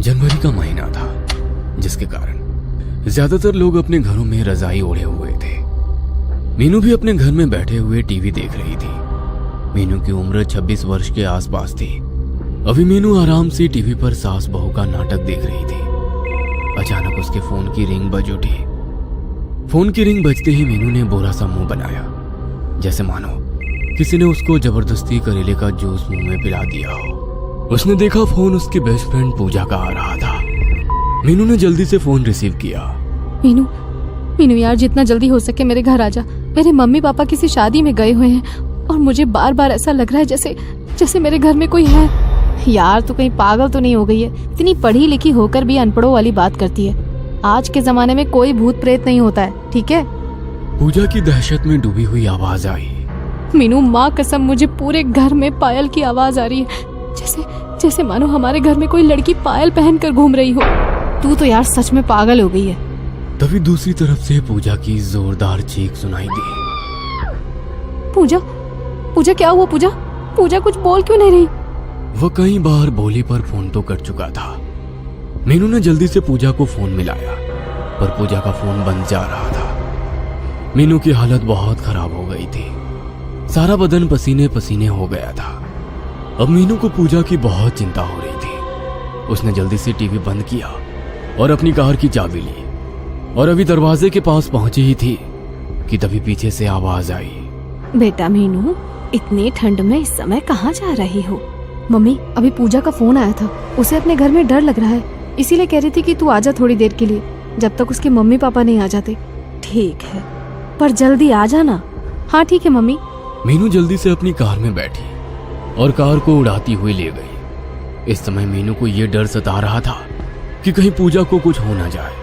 जनवरी का महीना था, जिसके कारण ज्यादातर लोग अपने घरों में रजाई ओढ़े हुए थे। मीनू भी अपने घर में बैठे हुए टीवी देख रही थी। मीनू की उम्र 26 वर्ष के आसपास थी। अभी मीनू आराम से टीवी पर सास बहू का नाटक देख रही थी। अचानक उसके फोन की रिंग बज उठी। फोन की रिंग बजते ही मीनू ने बुरा सा मुंह बनाया, जैसे मानो किसी ने उसको जबरदस्ती करेले का जूस मुंह में पिला दिया हो। उसने देखा फोन उसकी बेस्ट फ्रेंड पूजा का आ रहा था। मीनू ने जल्दी से फोन रिसीव किया। मीनू यार, जितना जल्दी हो सके मेरे घर आ जा। मेरे मम्मी पापा किसी शादी में गए हुए हैं और मुझे बार बार ऐसा लग रहा है जैसे मेरे घर में कोई है। यार तू कहीं पागल तो नहीं हो गई है? इतनी पढ़ी लिखी होकर भी अनपढ़ों वाली बात करती है। आज के जमाने में कोई भूत प्रेत नहीं होता है, ठीक है? पूजा की दहशत में डूबी हुई आवाज आई। मीनू, माँ कसम मुझे पूरे घर में पायल की आवाज आ रही है, जैसे मानो हमारे घर में कोई लड़की पायल पहनकर घूम रही हो। तू तो यार सच में पागल हो गई है। तभी दूसरी तरफ से पूजा की जोरदार चीख सुनाई दी। पूजा क्या हुआ? पूजा कुछ बोल क्यों नहीं रही? वह कई बार बोली पर फोन तो कट चुका था। मीनू ने जल्दी से पूजा को फोन मिलाया, पर पूजा का फोन बंद जा रहा था। मीनू की हालत बहुत खराब हो गई थी। सारा बदन पसीने पसीने हो गया था। अब मीनू को पूजा की बहुत चिंता हो रही थी। उसने जल्दी से टीवी बंद किया और अपनी कार की चाबी ली और अभी दरवाजे के पास पहुंची ही थी कि तभी पीछे से आवाज आई। बेटा मीनू, इतनी ठंड में इस समय कहाँ जा रही हो? मम्मी, अभी पूजा का फोन आया था। उसे अपने घर में डर लग रहा है, इसीलिए कह रही थी कि तू आजा थोड़ी देर के लिए, जब तक उसके मम्मी पापा नहीं आ जाते। ठीक है, पर जल्दी आ जाना। हाँ ठीक है मम्मी। मीनू जल्दी से अपनी कार में बैठी और कार को उड़ाती हुई ले गई। इस समय मीनू को यह डर सता रहा था कि कहीं पूजा को कुछ हो ना जाए।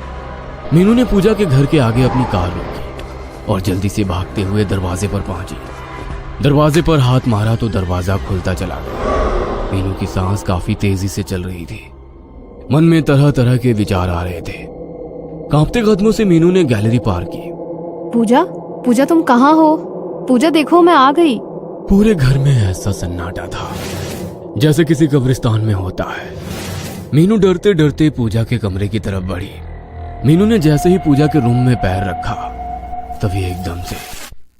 मीनू ने पूजा के घर के आगे अपनी कार रोकी और जल्दी से भागते हुए दरवाजे पर पहुंची। दरवाजे पर हाथ मारा तो दरवाजा खुलता चला गया। मीनू की सांस काफी तेजी से चल रही थी। मन में तरह तरह के विचार आ रहे थे। कांपते कदमों से मीनू ने गैलरी पार की। पूजा तुम कहाँ हो? पूजा देखो, मैं आ गई। पूरे घर में ऐसा सन्नाटा था जैसे किसी कब्रिस्तान में होता है। मीनू डरते डरते पूजा के कमरे की तरफ बढ़ी। मीनू ने जैसे ही पूजा के रूम में पैर रखा, तभी एकदम से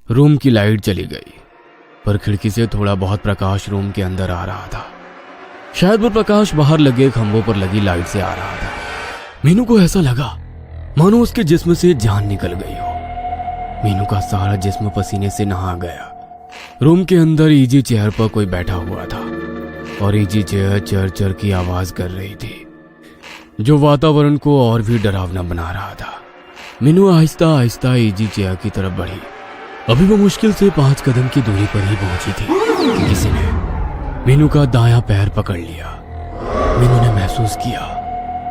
रूम की लाइट चली गई, पर खिड़की से थोड़ा बहुत प्रकाश रूम के अंदर आ रहा था। शायद वो प्रकाश बाहर लगे खंभों पर लगी लाइट से आ रहा था। मीनू को ऐसा लगा मानो उसके जिस्म से जान निकल गई हो। मीनू का सारा जिस्म पसीने से नहा गया। रूम के अंदर इजी चेयर पर कोई बैठा हुआ था और इजी चेयर चर चर की आवाज कर रही थी, जो वातावरण को और भी डरावना बना रहा था। मीनू आहिस्ता आहिस्ता इजी चेयर की तरफ बढ़ी। अभी वो मुश्किल से 5 कदम की दूरी पर ही पहुंची थी कि किसी ने मीनू का दायां पैर पकड़ लिया। मीनू ने महसूस किया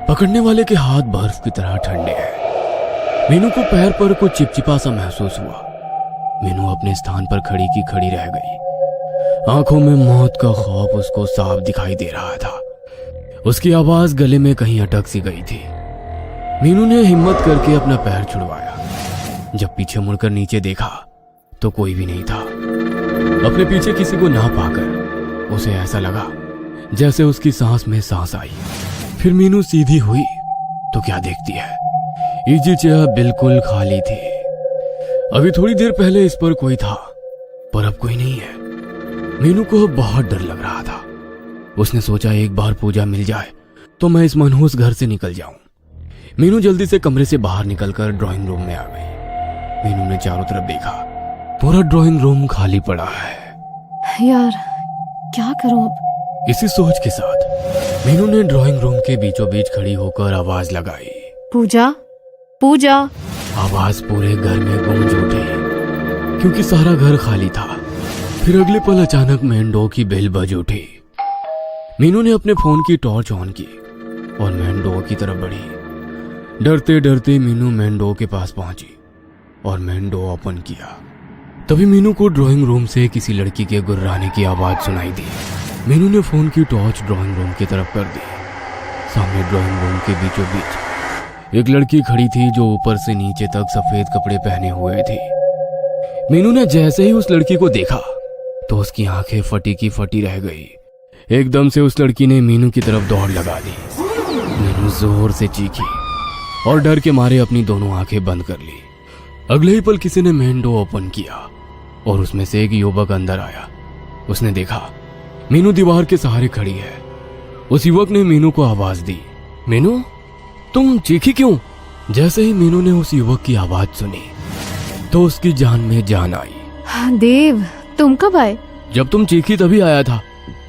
पकड़ने वाले के हाथ बर्फ की तरह ठंडे हैं। मीनू को पैर पर कुछ चिपचिपा सा महसूस हुआ। मीनू अपने स्थान पर खड़ी की खड़ी रह गई। आंखों में मौत का खौफ उसको साफ दिखाई दे रहा था। उसकी आवाज गले में कहीं अटक सी गई थी। मीनू ने हिम्मत करके अपना पैर छुड़वाया। जब पीछे मुड़कर नीचे देखा तो कोई भी नहीं था। अपने पीछे किसी को ना पाकर उसे ऐसा लगा जैसे उसकी सांस में सांस आई। फिर मीनू सीधी हुई तो क्या देखती है, इजी चेयर बिल्कुल खाली थी। अभी थोड़ी देर पहले इस पर कोई था, पर अब कोई नहीं है। मीनू को अब बहुत डर लग रहा था। उसने सोचा एक बार पूजा मिल जाए तो मैं इस मनहूस घर से निकल जाऊं। मीनू जल्दी से कमरे से बाहर निकलकर ड्राइंग रूम में आ गई। मीनू ने चारों तरफ देखा, पूरा ड्राइंग रूम खाली पड़ा है। यार क्या करूं अब? इसी सोच के साथ मीनू ने ड्राइंग रूम के बीचों बीच खड़ी होकर आवाज लगाई, पूजा। आवाज पूरे घर में गूंज उठी क्योंकि सारा घर खाली था। फिर अगले पल अचानक मेन डोर की बेल बज उठी। मीनू ने अपने फोन की टॉर्च ऑन की और मेन डोर की तरफ बढ़ी। डरते डरते मीनू मेन डोर के पास पहुंची और मेन डोर ओपन किया। तभी मीनू को ड्राइंग रूम से किसी लड़की के गुर्राने की आवाज सुनाई दी। मीनू ने फोन की टॉर्च ड्राइंग रूम की तरफ कर दी। सामने ड्राइंग रूम के बीचों बीच एक लड़की खड़ी थी जो ऊपर से नीचे तक सफेद कपड़े पहने हुए थी। मीनू ने जैसे ही उस लड़की को देखा तो उसकी आंखें फटी की फटी रह गई। एकदम से उस लड़की ने मीनू की तरफ दौड़ लगा दी। जोर से चीखी और डर के मारे अपनी दोनों आंखें बंद कर ली। अगले ही पल किसी ने मेन डोर ओपन किया और उसमें से एक युवक अंदर आया। उसने देखा मीनू दीवार के सहारे खड़ी है। उस युवक ने मीनू को आवाज दी, मीनू तुम चीखी क्यों? जैसे ही मीनू ने उस युवक की आवाज सुनी तो उसकी जान में जान आई। देव, तुम कब आए? जब तुम चीखी तभी आया था।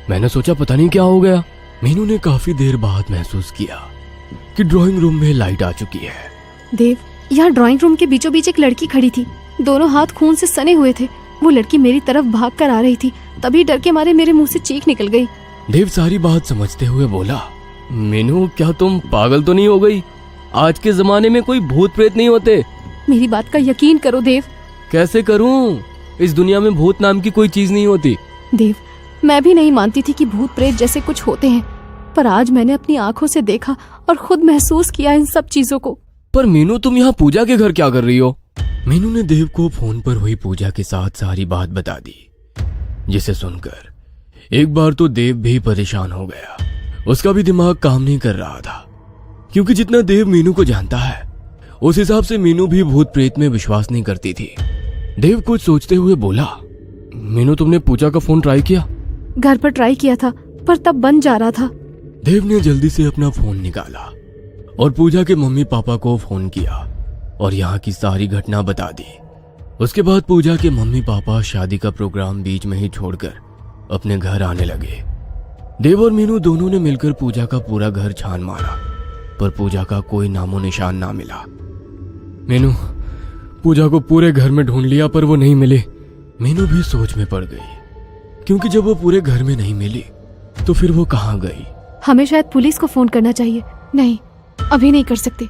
मैंने सोचा पता नहीं क्या हो गया। मीनू ने काफी देर बाद महसूस किया कि ड्राइंग रूम में लाइट आ चुकी है। देव, यहाँ ड्राइंग रूम के बीचों बीच एक लड़की खड़ी थी। दोनों हाथ खून से सने हुए थे। वो लड़की मेरी तरफ भाग कर आ रही थी। तभी डर के मारे मेरे मुंह से चीख निकल गई। देव सारी बात समझते हुए बोला, मीनू क्या तुम पागल तो नहीं हो गई? आज के जमाने में कोई भूत प्रेत नहीं होते। मेरी बात का यकीन करो देव। कैसे करूं? इस दुनिया में भूत नाम की कोई चीज नहीं होती। देव, मैं भी नहीं मानती थी कि भूत प्रेत जैसे कुछ होते हैं, पर आज मैंने अपनी आंखों से देखा और खुद महसूस किया इन सब चीजों को। पर मीनू तुम यहाँ पूजा के घर क्या कर रही हो? मीनू ने देव को फोन पर हुई पूजा के साथ सारी बात बता दी, जिसे सुनकर एक बार तो देव भी परेशान हो गया। उसका भी दिमाग काम नहीं कर रहा था, क्योंकि जितना देव मीनू को जानता है उस हिसाब से मीनू भी भूत प्रेत में विश्वास नहीं करती थी। देव कुछ सोचते हुए बोला, मीनू तुमने पूजा का फोन ट्राई किया? घर पर ट्राई किया था, पर तब बंद जा रहा था। देव ने जल्दी से अपना फोन निकाला और पूजा के मम्मी पापा को फोन किया और यहाँ की सारी घटना बता दी। उसके बाद पूजा के मम्मी पापा शादी का प्रोग्राम बीच में ही छोड़कर अपने घर आने लगे। देव और मीनू दोनों ने मिलकर पूजा का पूरा घर छान मारा, पर पूजा का कोई नामो निशान ना मिला। मीनू, पूजा को पूरे घर में ढूंढ लिया पर वो नहीं मिली। मीनू भी सोच में पड़ गई, क्योंकि जब वो पूरे घर में नहीं मिली तो फिर वो कहाँ गई? हमें शायद पुलिस को फोन करना चाहिए। नहीं, अभी नहीं कर सकते,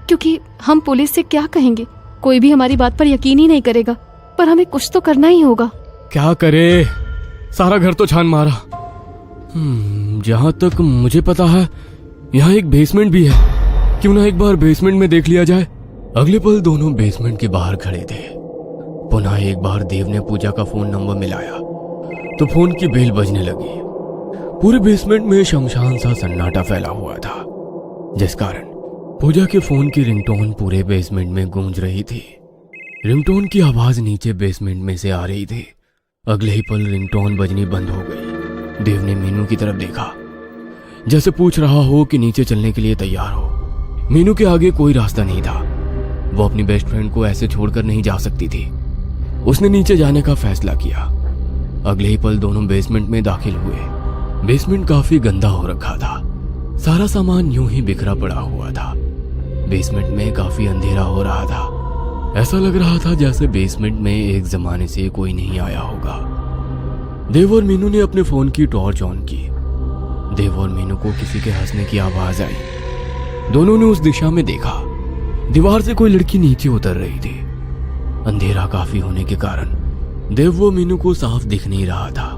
क्योंकि हम पुलिस से क्या कहेंगे? कोई भी हमारी बात पर यकीन ही नहीं करेगा। पर हमें कुछ तो करना ही होगा। क्या करे? सारा घर तो छान मारा। जहां तक मुझे पता है यहाँ एक बेसमेंट भी है। क्यों ना एक बार बेसमेंट में देख लिया जाए। अगले पल दोनों बेसमेंट के बाहर खड़े थे। पुनः एक बार देव ने पूजा का फोन नंबर मिलाया तो फोन की बेल बजने लगी। पूरे बेसमेंट में शमशान सा सन्नाटा फैला हुआ था, जिस कारण पूजा के फोन की रिंगटोन पूरे बेसमेंट में गूंज रही थी। रिंगटोन की आवाज नीचे बेसमेंट में से आ रही थी। अगले ही पल रिंगटोन बजनी बंद हो गई। देव ने मीनू की तरफ देखा, जैसे पूछ रहा हो कि नीचे चलने के लिए तैयार हो। मीनू के आगे कोई रास्ता नहीं था। वो अपनी बेस्ट फ्रेंड को ऐसे छोड़कर नहीं जा सकती थी। उसने नीचे जाने का फैसला किया। अगले ही पल दोनों बेसमेंट में दाखिल हुए। बेसमेंट काफी गंदा हो रखा था। सारा सामान यूं ही बिखरा पड़ा हुआ था। बेसमेंट में काफी अंधेरा हो रहा था। ऐसा लग रहा था जैसे बेसमेंट में एक जमाने से कोई नहीं आया होगा। देव और मीनू ने अपने फोन की टॉर्च ऑन की। देव और मीनू को किसी के हंसने की आवाज आई। दोनों ने उस दिशा में देखा। दीवार से कोई लड़की नीचे उतर रही थी। अंधेरा काफी होने के कारण देव वो मीनू को साफ दिख नहीं रहा था।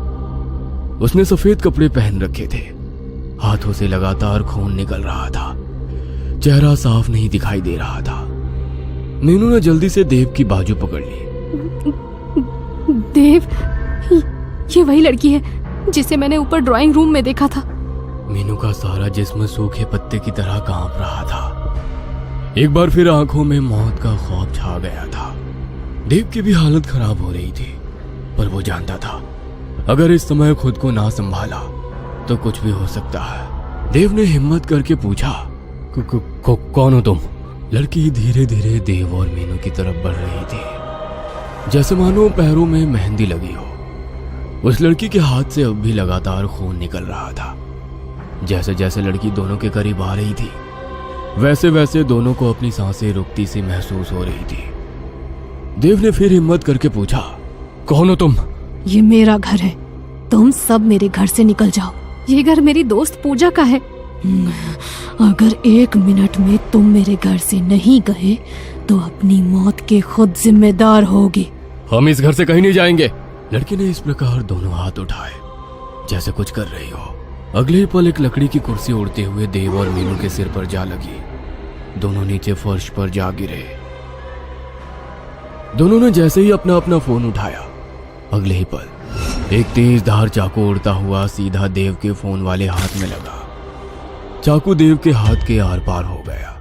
उसने सफेद कपड़े पहन रखे थे। हाथों से लगातार खून निकल रहा था। चेहरा साफ नहीं दिखाई दे रहा था। मीनू ने जल्दी से देव की बाजू पकड़ ली। देव, ये वही लड़की है जिसे मैंने ऊपर ड्राइंग रूम में देखा था। मीनू का सारा जिस्म सूखे पत्ते की तरह कांप रहा था। एक बार फिर आंखों में मौत का खौफ छा गया था। देव की भी हालत खराब हो रही थी, पर वो जानता था अगर इस समय खुद को ना संभाला तो कुछ भी हो सकता है। देव ने हिम्मत करके पूछा, कौन हो तुम? लड़की धीरे धीरे देव और मीनू की तरफ बढ़ रही थी, जैसे मानो पैरों में मेहंदी लगी हो। उस लड़की के हाथ से अब भी लगातार खून निकल रहा था। जैसे जैसे लड़की दोनों के करीब आ रही थी, वैसे वैसे दोनों को अपनी सांसें रुकती सी महसूस हो रही थी। देव ने फिर हिम्मत करके पूछा, कौन हो तुम? ये मेरा घर है, तुम सब मेरे घर से निकल जाओ। ये घर मेरी दोस्त पूजा का है। अगर 1 मिनट में तुम मेरे घर से नहीं गए तो अपनी मौत के खुद जिम्मेदार होगे। हम इस घर से कहीं नहीं जाएंगे। लड़की ने इस प्रकार दोनों हाथ उठाए जैसे कुछ कर रही हो। अगले पल एक लकड़ी की कुर्सी उड़ते हुए देव और मीनू के सिर पर जा लगी। दोनों नीचे फर्श पर जा गिरे। दोनों ने जैसे ही अपना अपना फोन उठाया, अगले ही पल एक तेज धार चाकू उड़ता हुआ सीधा देव के फोन वाले हाथ में लगा। चाकू देव के हाथ के आर पार हो गया।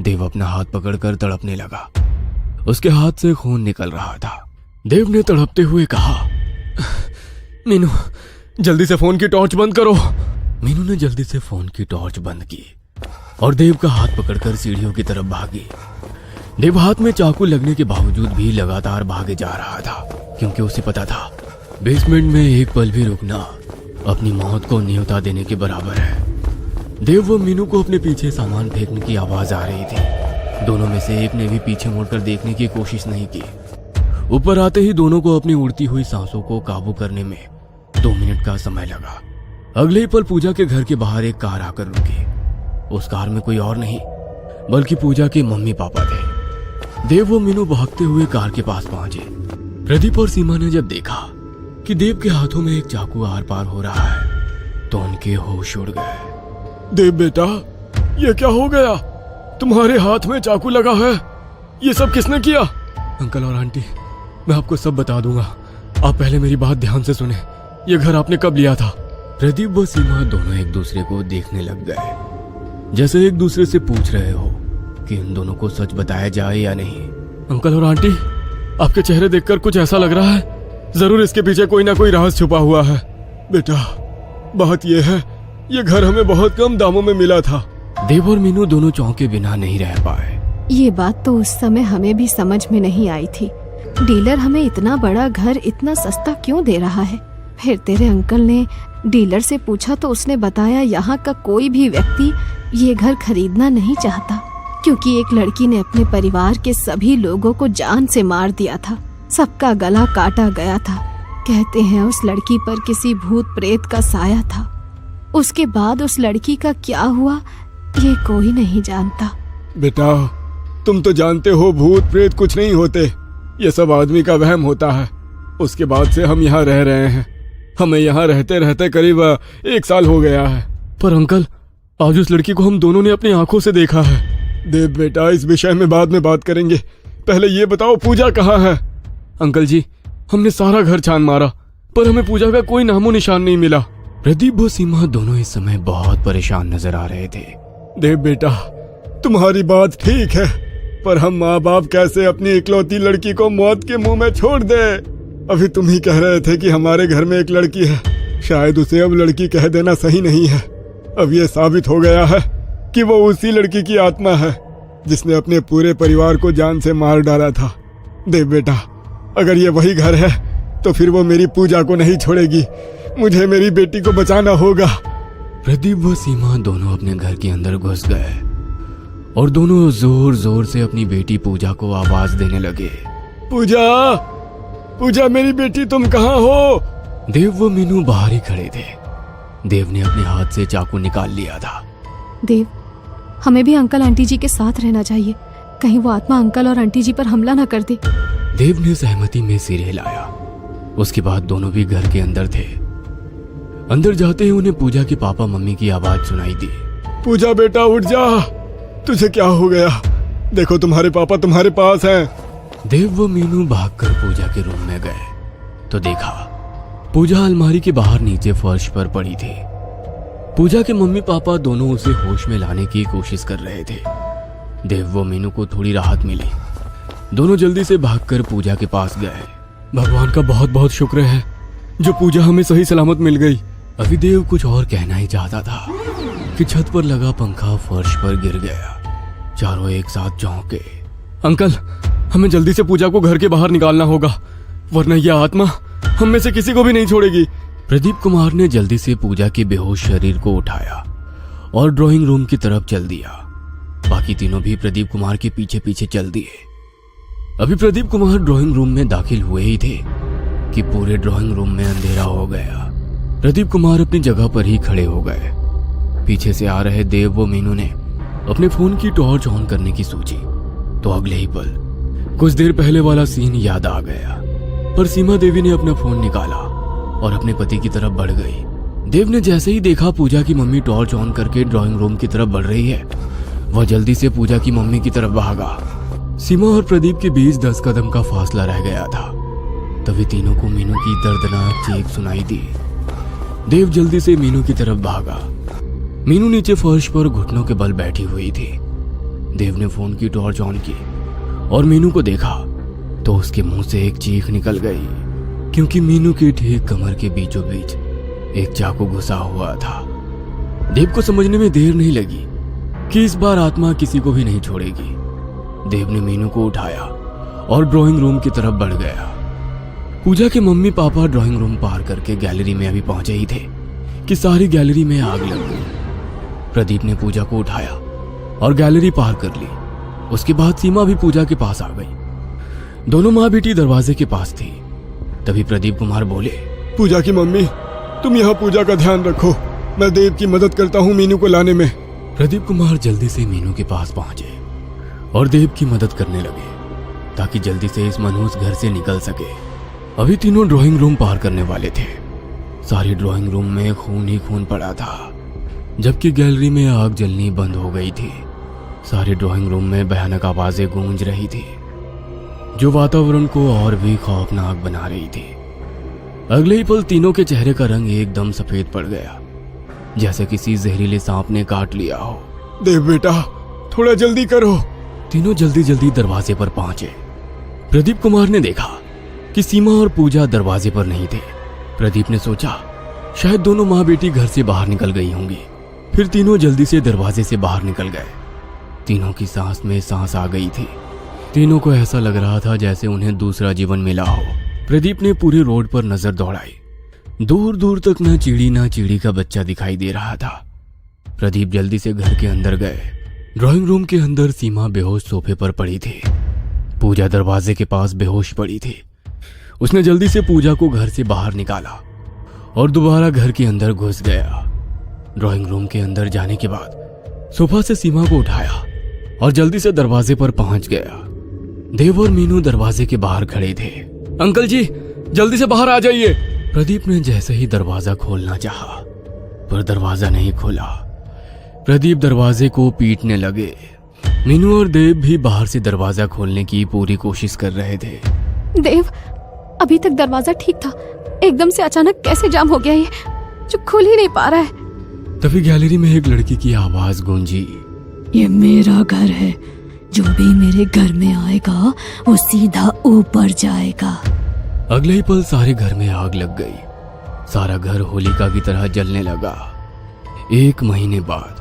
देव अपना हाथ पकड़कर तड़पने लगा। उसके हाथ से खून निकल रहा था। देव ने तड़पते हुए कहा, मीनू जल्दी से फोन की टॉर्च बंद करो। मीनू ने जल्दी से फोन की टॉर्च बंद की और देव का हाथ पकड़कर सीढ़ियों की तरफ भागी। देव हाथ में चाकू लगने के बावजूद भी लगातार भागे जा रहा था, क्योंकि उसे पता था बेसमेंट में एक पल भी रुकना अपनी मौत को न्योता देने के बराबर है। देव व मीनू को अपने पीछे सामान फेंकने की आवाज आ रही थी। दोनों में से एक ने भी पीछे मुड़कर देखने की कोशिश नहीं की। ऊपर आते ही दोनों को अपनी उड़ती हुई सांसों को काबू करने में 2 मिनट का समय लगा। अगले ही पल पूजा के घर के बाहर एक कार आकर रुकी। उस कार में कोई और नहीं बल्कि पूजा के मम्मी पापा थे। देव व मीनू भागते हुए कार के पास पहुंचे। प्रदीप और सीमा ने जब देखा कि देव के हाथों में एक चाकू आर पार हो रहा है तो उनके होश उड़ गए। देव बेटा, ये क्या हो गया? तुम्हारे हाथ में चाकू लगा है। ये सब किसने किया? अंकल और आंटी, मैं आपको सब बता दूंगा। आप पहले मेरी बात ध्यान से सुने। ये घर आपने कब लिया था? प्रदीप व सीमा दोनों एक दूसरे को देखने लग गए, जैसे एक दूसरे से पूछ रहे हो कि इन दोनों को सच बताया जाए या नहीं। अंकल और आंटी, आपके चेहरे देखकर कुछ ऐसा लग रहा है जरूर इसके पीछे कोई ना कोई राज छुपा हुआ है। बेटा, बात यह है, ये घर हमें बहुत कम दामों में मिला था। देव और मीनू दोनों चौंके बिना नहीं रह पाए। ये बात तो उस समय हमें भी समझ में नहीं आई थी। डीलर हमें इतना बड़ा घर इतना सस्ता क्यों दे रहा है? फिर तेरे अंकल ने डीलर से पूछा तो उसने बताया यहाँ का कोई भी व्यक्ति ये घर खरीदना नहीं चाहता, क्योंकि एक लड़की ने अपने परिवार के सभी लोगों को जान से मार दिया था। सबका गला काटा गया था। कहते हैं उस लड़की पर किसी भूत प्रेत का साया था। उसके बाद उस लड़की का क्या हुआ ये कोई नहीं जानता। बेटा, तुम तो जानते हो भूत प्रेत कुछ नहीं होते, ये सब आदमी का वहम होता है। उसके बाद से हम यहाँ रह रहे हैं। हमें यहाँ रहते रहते करीब 1 साल हो गया है। पर अंकल, आज उस लड़की को हम दोनों ने अपनी आंखों से देखा है। देव बेटा, इस विषय में बाद में बात करेंगे। पहले ये बताओ पूजा कहाँ है? अंकल जी, हमने सारा घर छान मारा पर हमें पूजा का कोई नामो निशान नहीं मिला। प्रदीप व सीमा दोनों इस समय बहुत परेशान नजर आ रहे थे। देव बेटा, तुम्हारी बात ठीक है, पर हम माँ बाप कैसे अपनी इकलौती लड़की को मौत के मुंह में छोड़ दे? अभी तुम ही कह रहे थे कि हमारे घर में एक लड़की है। शायद उसे अब लड़की कह देना सही नहीं है। अब ये साबित हो गया है कि वो उसी लड़की की आत्मा है जिसने अपने पूरे परिवार को जान से मार डाला था। देव बेटा, अगर ये वही घर है तो फिर वो मेरी पूजा को नहीं छोड़ेगी। मुझे मेरी बेटी को बचाना होगा। प्रदीप व सीमा दोनों अपने घर के अंदर घुस गए और दोनों जोर जोर से अपनी बेटी पूजा को आवाज देने लगे। पूजा, पूजा मेरी बेटी, तुम कहाँ हो? देव व मीनू बाहर ही खड़े थे। देव ने अपने हाथ से चाकू निकाल लिया था। देव, हमें भी अंकल आंटी जी के साथ रहना चाहिए। कहीं वो आत्मा अंकल और आंटी जी पर हमला ना कर दे। देव ने सहमति में सिर हिलाया। उसके बाद दोनों भी घर के अंदर थे। अंदर जाते ही उन्हें पूजा के पापा मम्मी की आवाज सुनाई दी। पूजा बेटा, उठ जा। तुझे क्या हो गया? देखो तुम्हारे पापा तुम्हारे पास हैं। देव व मीनू भागकर पूजा के रूम में गए तो देखा पूजा अलमारी के बाहर नीचे फर्श पर पड़ी थी। पूजा के मम्मी पापा दोनों उसे होश में लाने की कोशिश कर रहे थे। देव व मीनू को थोड़ी राहत मिली। दोनों जल्दी से भागकर पूजा के पास गए। भगवान का बहुत बहुत शुक्र है जो पूजा हमें सही सलामत मिल गई। अभी देव कुछ और कहना ही चाहता था कि छत पर लगा पंखा फर्श पर गिर गया। चारों एक साथ चौंके। अंकल, हमें जल्दी से पूजा को घर के बाहर निकालना होगा, वरना यह आत्मा हम में से किसी को भी नहीं छोड़ेगी। प्रदीप कुमार ने जल्दी से पूजा के बेहोश शरीर को उठाया और ड्राइंग रूम की तरफ चल दिया। बाकी तीनों भी प्रदीप कुमार के पीछे पीछे चल दिए। अभी प्रदीप कुमार ड्राइंग रूम में दाखिल हुए ही थे कि पूरे ड्राइंग रूम में अंधेरा हो गया। प्रदीप कुमार अपनी जगह पर ही खड़े हो गए। पीछे से आ रहे देव व मीनू ने अपने फोन की टॉर्च ऑन करने की सोची तो अगले ही पल कुछ देर पहले वाला सीन याद आ गया। पर सीमा देवी ने अपना फोन निकाला और अपने पति की तरफ बढ़ गई। देव ने जैसे ही देखा पूजा की मम्मी टॉर्च ऑन करके ड्राइंग रूम की तरफ बढ़ रही है, वह जल्दी से पूजा की मम्मी की तरफ भागा। सीमा और प्रदीप के बीच 10 कदम का फासला रह गया था। तभी तीनों को मीनू की दर्दनाक चीख सुनाई दी। देव जल्दी से मीनू की तरफ भागा मीनू नीचे फर्श पर घुटनों के बल बैठी हुई थी। देव ने फोन की टॉर्च ऑन की और मीनू को देखा तो उसके मुंह से एक चीख निकल गई, क्योंकि मीनू की ठीक कमर के बीचों बीच एक चाकू घुसा हुआ था। देव को समझने में देर नहीं लगी कि इस बार आत्मा किसी को भी नहीं छोड़ेगी। देव ने मीनू को उठाया और ड्राइंग रूम की तरफ बढ़ गया। पूजा के मम्मी पापा ड्राइंग रूम पार करके गैलरी में अभी पहुंचे ही थे कि सारी गैलरी में आग लग गई। प्रदीप ने पूजा को उठाया और गैलरी पार कर ली। उसके बाद सीमा भी पूजा के पास आ गई। दोनों माँ बेटी दरवाजे के पास थी। तभी प्रदीप कुमार बोले, पूजा की मम्मी, तुम यहाँ पूजा का ध्यान रखो, मैं देव की मदद करता हूँ मीनू को लाने में। प्रदीप कुमार जल्दी से मीनू के पास पहुंचे और देव की मदद करने लगे ताकि जल्दी से इस मनहूस घर से निकल सके। अभी तीनों ड्राइंग रूम पार करने वाले थे। सारी ड्राइंग रूम में खून ही खून पड़ा था, जबकि गैलरी में आग जलनी बंद हो गई थी। सारी ड्राइंग रूम में भयानक आवाजें गूंज रही थी, जो वातावरण को और भी खौफनाक बना रही थी। अगले ही पल तीनों के चेहरे का रंग एकदम सफेद पड़ गया, जैसे किसी जहरीले सांप ने काट लिया हो। देव बेटा, थोड़ा जल्दी करो। तीनों जल्दी जल्दी दरवाजे पर पहुंचे। प्रदीप कुमार ने देखा कि सीमा और पूजा दरवाजे पर नहीं थे। प्रदीप ने सोचा शायद दोनों माँ बेटी घर से बाहर निकल गई होंगी। फिर तीनों जल्दी से दरवाजे से बाहर निकल गए। तीनों की सांस में सांस आ गई थी। तीनों को ऐसा लग रहा था जैसे उन्हें दूसरा जीवन मिला हो। प्रदीप ने पूरे रोड पर नजर दौड़ाई। दूर दूर तक न चिड़ी का बच्चा दिखाई दे रहा था। प्रदीप जल्दी से घर के अंदर गए। ड्राइंग रूम के अंदर सीमा बेहोश सोफे पर पड़ी थी। पूजा दरवाजे के पास बेहोश पड़ी थी। उसने जल्दी से पूजा को घर से बाहर निकाला और दोबारा घर के अंदर घुस गया। ड्राइंग रूम के अंदर जाने के बाद सोफा से सीमा को उठाया और जल्दी से दरवाजे पर पहुंच गया। देव और मीनू दरवाजे के बाहर खड़े थे। अंकल जी, जल्दी से बाहर आ जाइए। प्रदीप ने जैसे ही दरवाजा खोलना चाहा, पर दरवाजा नहीं खोला। प्रदीप दरवाजे को पीटने लगे। मीनू और देव भी बाहर से दरवाजा खोलने की पूरी कोशिश कर रहे थे। देव, अभी तक दरवाजा ठीक था, एकदम से अचानक कैसे जाम हो गया ये, जो खुल ही नहीं पा रहा है। तभी गैलरी में एक लड़की की आवाज गूंजी, ये मेरा घर है, जो भी मेरे घर में आएगा वो सीधा ऊपर जाएगा। अगले ही पल सारे घर में आग लग गई। सारा घर होलिका की तरह जलने लगा। 1 महीने बाद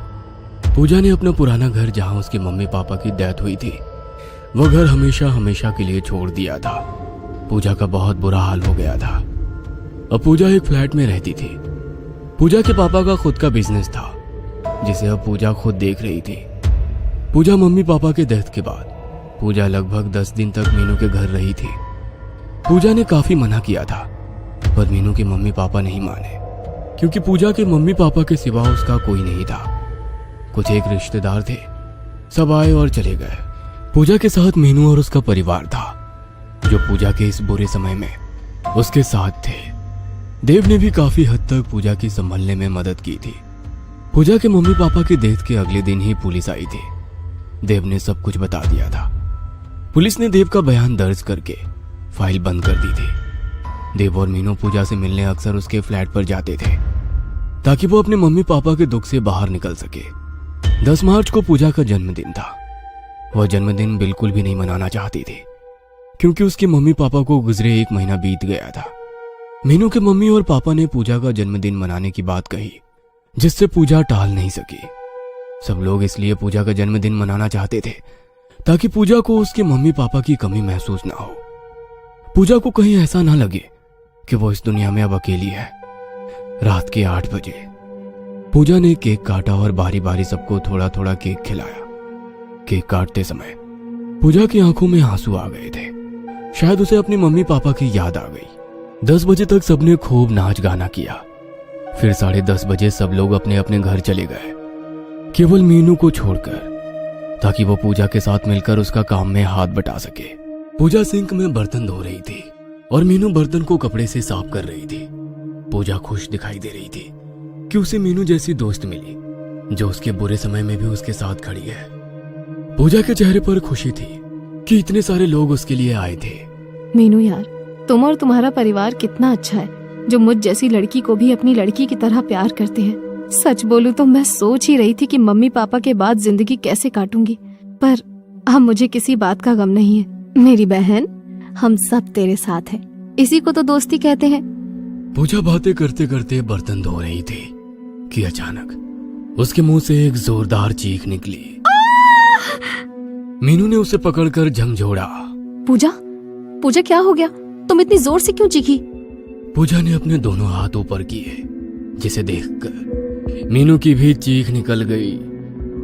पूजा ने अपना पुराना घर, जहां उसके मम्मी पापा की डेथ हुई थी, वो घर हमेशा हमेशा के लिए छोड़ दिया था। पूजा का बहुत बुरा हाल हो गया था। अब पूजा एक फ्लैट में रहती थी। पूजा के पापा का खुद का बिजनेस था, जिसे अब पूजा खुद देख रही थी। पूजा मम्मी पापा के डेथ के बाद पूजा लगभग 10 दिन तक मीनू के घर रही थी। पूजा ने काफी मना किया था, पर मीनू के मम्मी पापा नहीं माने, क्योंकि पूजा के मम्मी पापा के सिवा उसका कोई नहीं था। कुछ एक रिश्तेदार थे, सब आए और चले गए। पूजा के साथ मीनू और उसका परिवार था, जो पूजा के इस बुरे समय में उसके साथ थे। देव ने भी काफी हद तक पूजा की संभलने में मदद की थी। पूजा के मम्मी पापा के डेथ के अगले दिन ही पुलिस आई थी। देव ने सब कुछ बता दिया था। पुलिस ने देव का बयान दर्ज करके फाइल बंद कर दी थी। देव और मीनू पूजा से मिलने अक्सर उसके फ्लैट पर जाते थे, ताकि वो अपने मम्मी पापा के दुख से बाहर निकल सके। 10 मार्च को पूजा का जन्मदिन था। वह जन्मदिन बिल्कुल भी नहीं मनाना चाहती थी, क्योंकि उसके मम्मी पापा को गुजरे 1 महीना बीत गया था। मीनू के मम्मी और पापा ने पूजा का जन्मदिन मनाने की बात कही, जिससे पूजा टाल नहीं सकी। सब लोग इसलिए पूजा का जन्मदिन मनाना चाहते थे, ताकि पूजा को उसके मम्मी पापा की कमी महसूस ना हो। पूजा को कहीं ऐसा ना लगे कि वो इस दुनिया में अब अकेली है। रात के 8 बजे पूजा ने केक काटा और बारी बारी सबको थोड़ा थोड़ा केक खिलाया। केक काटते समय पूजा की आंखों में आंसू आ गए थे। शायद उसे अपने मम्मी पापा की याद आ गई। 10 बजे तक सबने खूब नाच गाना किया। फिर 10:30 बजे सब लोग अपने अपने घर चले गए, केवल मीनू को छोड़कर, ताकि वो पूजा के साथ मिलकर उसका काम में हाथ बटा सके। पूजा सिंक में बर्तन धो रही थी और मीनू बर्तन को कपड़े से साफ कर रही थी। पूजा खुश दिखाई दे रही थी कि उसे मीनू जैसी दोस्त मिली, जो उसके बुरे समय में भी उसके साथ खड़ी है। पूजा के चेहरे पर खुशी थी कि इतने सारे लोग उसके लिए आए थे। मीनू यार, तुम और तुम्हारा परिवार कितना अच्छा है, जो मुझ जैसी लड़की को भी अपनी लड़की की तरह प्यार करते हैं। सच बोलूं तो मैं सोच ही रही थी कि मम्मी पापा के बाद जिंदगी कैसे काटूंगी, पर अब मुझे किसी बात का गम नहीं है। मेरी बहन, हम सब तेरे साथ हैं। इसी को तो दोस्ती कहते हैं। पूजा बातें करते करते बर्तन धो रही थी कि अचानक उसके मुंह से एक जोरदार चीख निकली। मीनू ने उसे पकड़कर झंझोड़ा। पूजा, पूजा क्या हो गया? तुम इतनी जोर से क्यों चीखी? पूजा ने अपने दोनों हाथ ऊपर किए, जिसे देखकर मीनू की भी चीख निकल गई,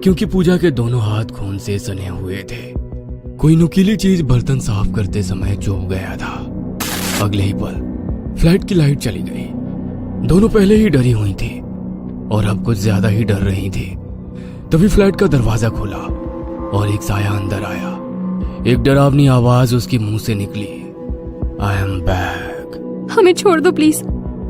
क्योंकि पूजा के दोनों हाथ खून से सने हुए थे। कोई नुकीली चीज बर्तन साफ करते समय चुभ गया था। अगले ही पल फ्लैट की लाइट चली गई। दोनों पहले ही डरी हुई थी और अब कुछ ज्यादा ही डर रही थी। तभी फ्लैट का दरवाजा खुला और एक साया अंदर आया। एक डरावनी आवाज उसके मुंह से निकली, आई एम बैक। हमें छोड़ दो प्लीज।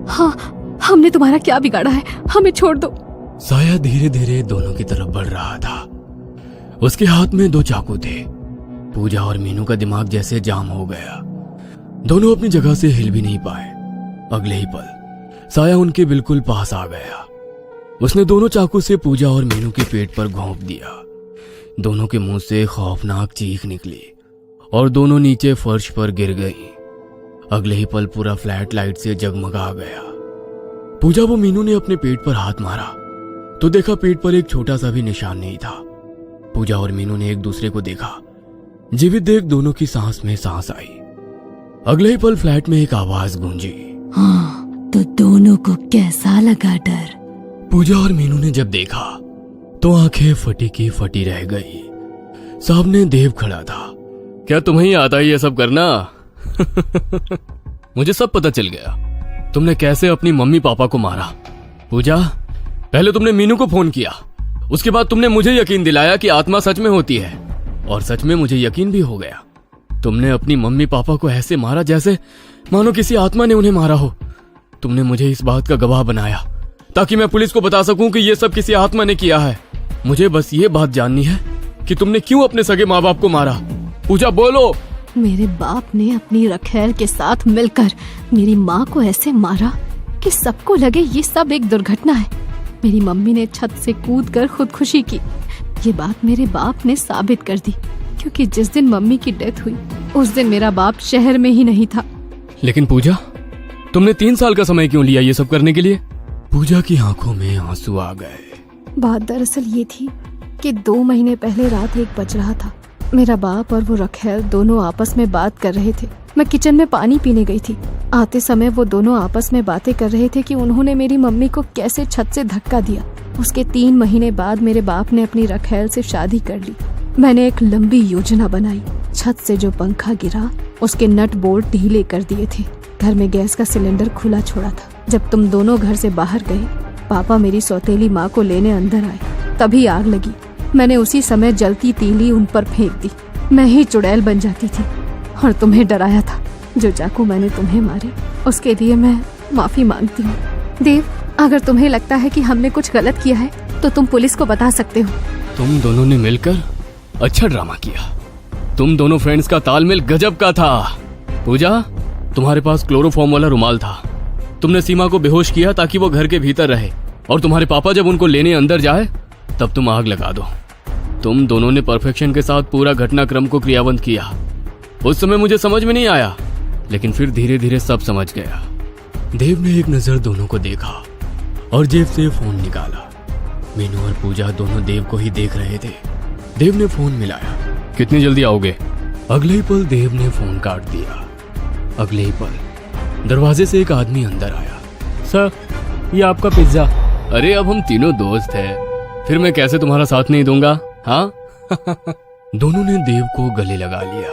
हाँ, हमने तुम्हारा क्या बिगाड़ा है? हमें छोड़ दो। साया धीरे धीरे दोनों की तरफ बढ़ रहा था। उसके हाथ में 2 चाकू थे। पूजा और मीनू का दिमाग जैसे जाम हो गया। दोनों अपनी जगह से हिल भी नहीं पाए। अगले ही पल साया उनके बिल्कुल पास आ गया। उसने दोनों चाकू से पूजा और मीनू के पेट पर घोंप दिया। दोनों के मुंह से खौफनाक चीख निकली और दोनों नीचे फर्श पर गिर गई। अगले ही पल पूरा फ्लैट लाइट से जगमगा गया। पूजा वो मीनू ने अपने पेट पर हाथ मारा तो देखा पेट पर एक छोटा सा भी निशान नहीं था। पूजा और मीनू ने एक दूसरे को देखा। जीवित देख दोनों की सांस में सांस आई। अगले ही पल फ्लैट में एक आवाज गूंजी, हाँ, तो दोनों को कैसा लगा डर? पूजा और मीनू ने जब देखा तो आंखें फटी की फटी रह गई। सामने देव खड़ा था। क्या तुम्हें ही आता है ये सब करना? मुझे सब पता चल गया, तुमने कैसे अपनी मम्मी पापा को मारा। पूजा, पहले तुमने मीनू को फोन किया, उसके बाद तुमने मुझे यकीन दिलाया कि आत्मा सच में होती है, और सच में मुझे यकीन भी हो गया। तुमने अपनी मम्मी पापा को ऐसे मारा जैसे मानो किसी आत्मा ने उन्हें मारा हो। तुमने मुझे इस बात का गवाह बनाया ताकि मैं पुलिस को बता सकूं कि ये सब किसी आत्मा ने किया है। मुझे बस ये बात जाननी है कि तुमने क्यों अपने सगे माँ बाप को मारा। पूजा बोलो। मेरे बाप ने अपनी रखेल के साथ मिलकर मेरी माँ को ऐसे मारा कि सबको लगे ये सब एक दुर्घटना है। मेरी मम्मी ने छत से कूदकर खुदकुशी की। ये बात मेरे बाप ने साबित कर दी, क्योंकि जिस दिन मम्मी की डेथ हुई उस दिन मेरा बाप शहर में ही नहीं था। लेकिन पूजा, तुमने 3 साल का समय क्यों लिया ये सब करने के लिए? पूजा की आंखों में आंसू आ गए। बात दरअसल ये थी कि 2 महीने पहले रात 1 बज रहा था। मेरा बाप और वो रखेल दोनों आपस में बात कर रहे थे। मैं किचन में पानी पीने गई थी। आते समय वो दोनों आपस में बातें कर रहे थे कि उन्होंने मेरी मम्मी को कैसे छत से धक्का दिया। उसके 3 महीने बाद मेरे बाप ने अपनी रखेल से शादी कर ली। मैंने एक लंबी योजना बनाई। छत से जो पंखा गिरा उसके नट बोल्ट ढीले कर दिए थे। घर में गैस का सिलेंडर खुला छोड़ा था। जब तुम दोनों घर से बाहर गए, पापा मेरी सौतेली माँ को लेने अंदर आए, तभी आग लगी। मैंने उसी समय जलती तीली उन पर फेंक दी। मैं ही चुड़ैल बन जाती थी और तुम्हें डराया था। जो चाकू मैंने तुम्हें मारे उसके लिए मैं माफी मांगती हूँ। देव, अगर तुम्हें लगता है कि हमने कुछ गलत किया है तो तुम पुलिस को बता सकते हो। तुम दोनों ने मिलकर अच्छा ड्रामा किया। तुम दोनों फ्रेंड्स का तालमेल गजब का था। पूजा, तुम्हारे पास क्लोरोफॉर्म वाला रुमाल था। तुमने सीमा को बेहोश किया ताकि वो घर के भीतर रहे, और तुम्हारे पापा जब उनको लेने अंदर जाए तब तुम आग लगा दो। तुम दोनों ने परफेक्शन के साथ पूरा घटनाक्रम को क्रियान्वित किया। उस समय मुझे समझ में नहीं आया, लेकिन फिर धीरे धीरे सब समझ गया। देव ने एक नजर दोनों को देखा और जेब से फोन निकाला। मीनू और पूजा दोनों देव को ही देख रहे थे। देव ने फोन मिलाया। कितनी जल्दी आओगे? अगले ही पल देव ने फोन काट दिया। अगले ही पल दरवाजे से एक आदमी अंदर आया। सर, ये आपका पिज्जा। अरे, अब हम तीनों दोस्त हैं, फिर मैं कैसे तुम्हारा साथ नहीं दूंगा? हाँ। दोनों ने देव को गले लगा लिया।